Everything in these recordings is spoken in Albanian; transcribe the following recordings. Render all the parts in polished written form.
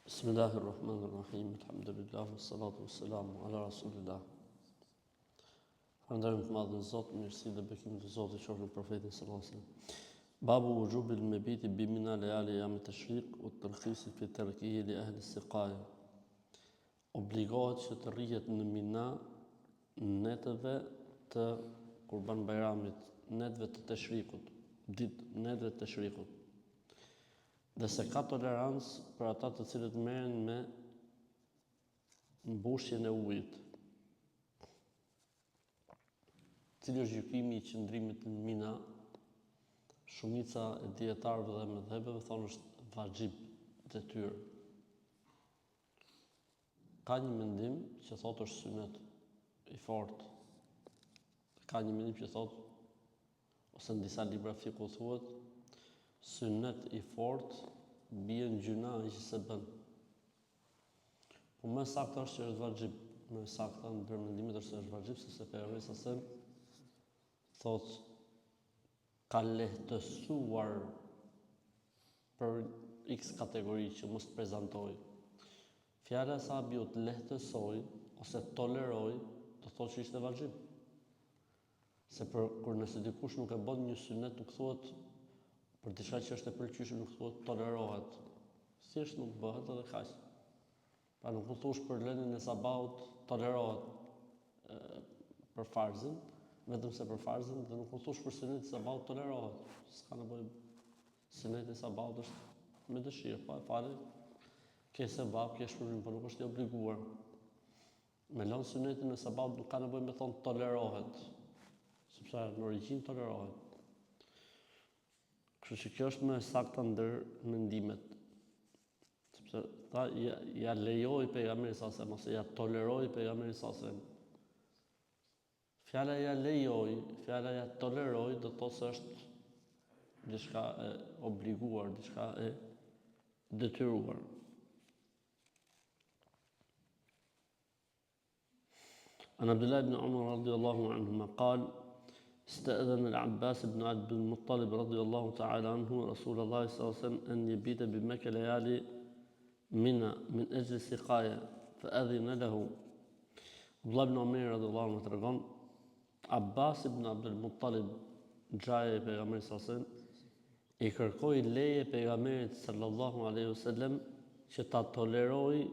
Bismillahirrahmanirrahim. Alhamdulillah, wassalatu wassalamu ala rasulillah. Falënderim të madhin Zot, mirësi dhe bekim të Zotit qofshin në profetin sallallahu alaihi wasallam. Babu wujubil mabiti bi mina layali yam at-tashriq wa at-tarkhis fi tarkihi li ahli as-siqaya. Obligohet që të rrihet në Mina netëve të Kurban Bayramit, netëve të Tashrikut, netëve të Tashrikut. Dhe se ka tolerancë për ata të cilët merren me mbushjen e ujit. Cili është gjykimi i qëndrimit në Mina? Shumica e dietarëve dhe mëdhëbeve thonë është vajib, detyrë. Ka një mendim që thotë është sunet i fortë. Ka një mendim që thotë, ose në disa libra fiku thuhet, sunet i fortë bie në gjuna që se bën. Po më saktë është që është vajib, më saktë në përmendimet është se është vajib, sepse pejgamberi sa thotë ka lehtësuar për X kategori që mos prezantoj. Fjala e sahabit lehtësoi ose toleroi, do thotë që ishte vajib. Se kur nëse dikush nuk e bën një sunet, nuk thuhet për diçka që është e pëlqyeshme, nuk thuhet tolerohet. Thjesht nuk bëhet edhe kaq. Pra nuk mund thosh për lënien e sabahut tolerohet për farzin, vetëm se për farzin, dhe nuk mund thosh për sunetin e sabahut tolerohet. S'ka nevojë. Suneti e sabahut është me dëshirë, pa e falë. Ke sebab, ke shpërblim, por nuk është i obliguar. Me lënë sunetin e sabahut nuk ka nevojë me thonë tolerohet, sepse në origjinë tolerohet. Kështu që kjo është më e saktë ndër mendimet. Sepse ta ja lejoi pejgamberi sa se mos ja toleroi pejgamberi sa se. Fjala ja lejoi, fjala ja toleroi do të thotë se është diçka e obliguar, diçka e detyruar. An Abdullah ibn Umar radiyallahu anhuma qala استأذن العباس بن عبد المطلب رضي الله تعالى عنه رسول الله صلى الله عليه وسلم أن يبيت بمكة ليالي منى من أجل سقاية فأذن له. Abdullah ibn Umar رضي الله عنه tregon Abbas ibn Abdul Muttalib, xhaja e pejgamberit sallallahu alaihi wasallam, i kërkoi leje pejgamberit sallallahu alaihi wasallam që ta toleroi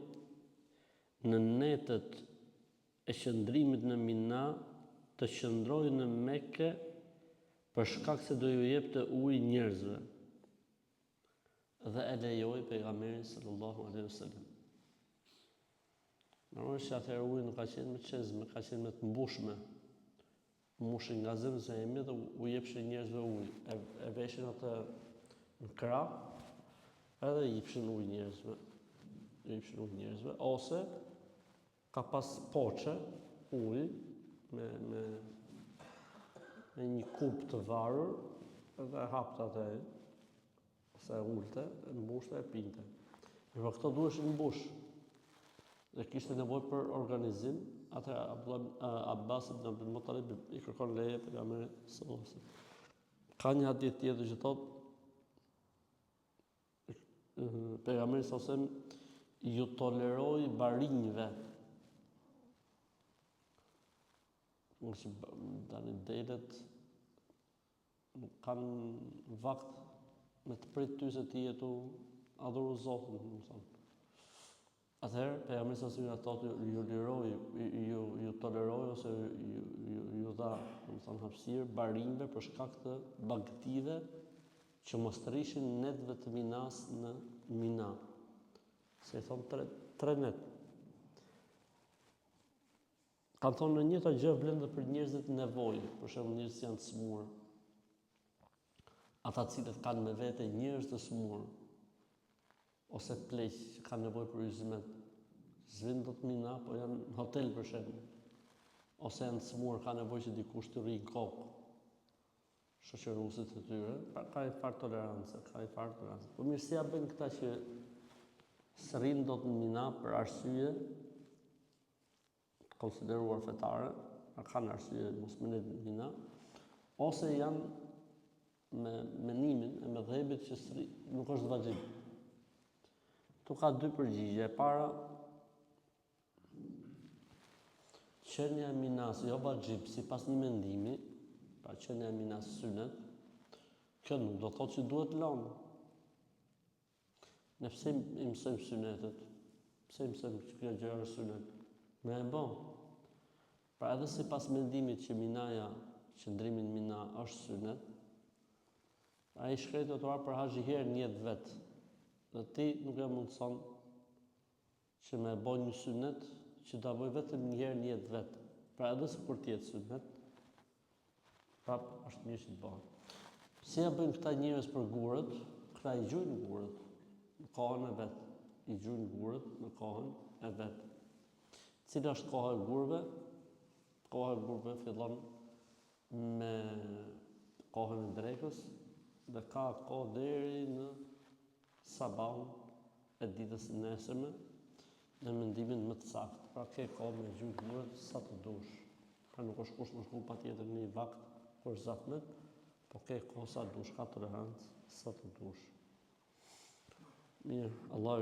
në netët e qëndrimit në Mina të qëndrojë në Mekë për shkak se do ju jepte ujë njerëzve. Dhe e lejoi pejgamberi sallallahu alaihi wasallam. Normalisht atëherë uji nuk ka qenë me çezme, ka qenë me të mbushme. Mbushin nga zemzemi dhe u jepshin njerëzve ujë. E veshin atë në krah, edhe i jepshin ujë njerëzve. Ose ka pas poçe ujë me një kup të varur, edhe hapte atë, ose ulte, mbushte e pinte. Por këto duheshin mbush. Dhe kishte nevojë për organizim, atë Abbas ibn Abdul Muttalib i kërkon leje pejgamberit sallallahu alaihi wasallam. Ka një hadith tjetër që thotë pejgamberi sallallahu alaihi wasallam ju toleroi barinjve. Nëse tani delet nuk kanë vakt me të prit ty se ti jetu adhuru Zotin, më thonë. Atëherë, pejgamberi sallallahu alaihi wasallam ju liroi, ju toleroi ose ju dha, më thonë, hapësirë barinjve për shkak të bagëtive që mos të rrishin netëve të Minas në Mina. Se i thonë tre net. Kanë thonë në njëta gjë vlen dhe për njerëzit nevojë, për shembull njerëz që janë të smur. Ata të cilët kanë me vete njerëz të smur, ose pleq që kanë nevojë për hyjzimet, zvin do të Mina, po janë në hotel për shembull. Ose janë të smur, kanë nevojë që dikush të rrijë kokë. Shoqëruesit e tyre, pra ka një farë tolerancë, Po mirësia bën këta që s'rrin dot në Mina për arsye konsideruar fetare, kanë arsye mos më në Mina, ose janë me menimin e mëdhëbit që nuk është vajib. Tu ka dy përgjigje. E para, qenia e minas jo vazhjib, si pas një mendimi, pra qenia e minas synet, kjo nuk do thotë që duhet lanë. Ne pse i mësojmë synetet? Pse i mësojmë që kjo gjë është synet? Me e bon. Pra edhe si pas mendimit që minaja, qëndrimin mina është synet, a i shkretotuar për haqë i herë njët vetë. Dhe ti nuk e mundëson që me boj një synet që ta boj vetëm një herë një jetë vetë. Pra edhe se kur tjetë synet, prap është mirë që të bëhet. Si ja bëjnë këta njerëz për gurët, këta i gjujnë gurët në kohën e vetë. I gjujnë gurët në kohën e vetë. Cila është koha e gurëve? Koha e gurëve fillon me kohën e drekës dhe ka kohë deri në sabahun e ditës së nesërme në mendimin më të saktë. Pra ke kohë me gjujë gurët sa të dush. Pra nuk është kush më shku patjetër në një vakt kur zahmet, po ke kohë sa dush, ka tolerancë sa të dush. Mirë, Allah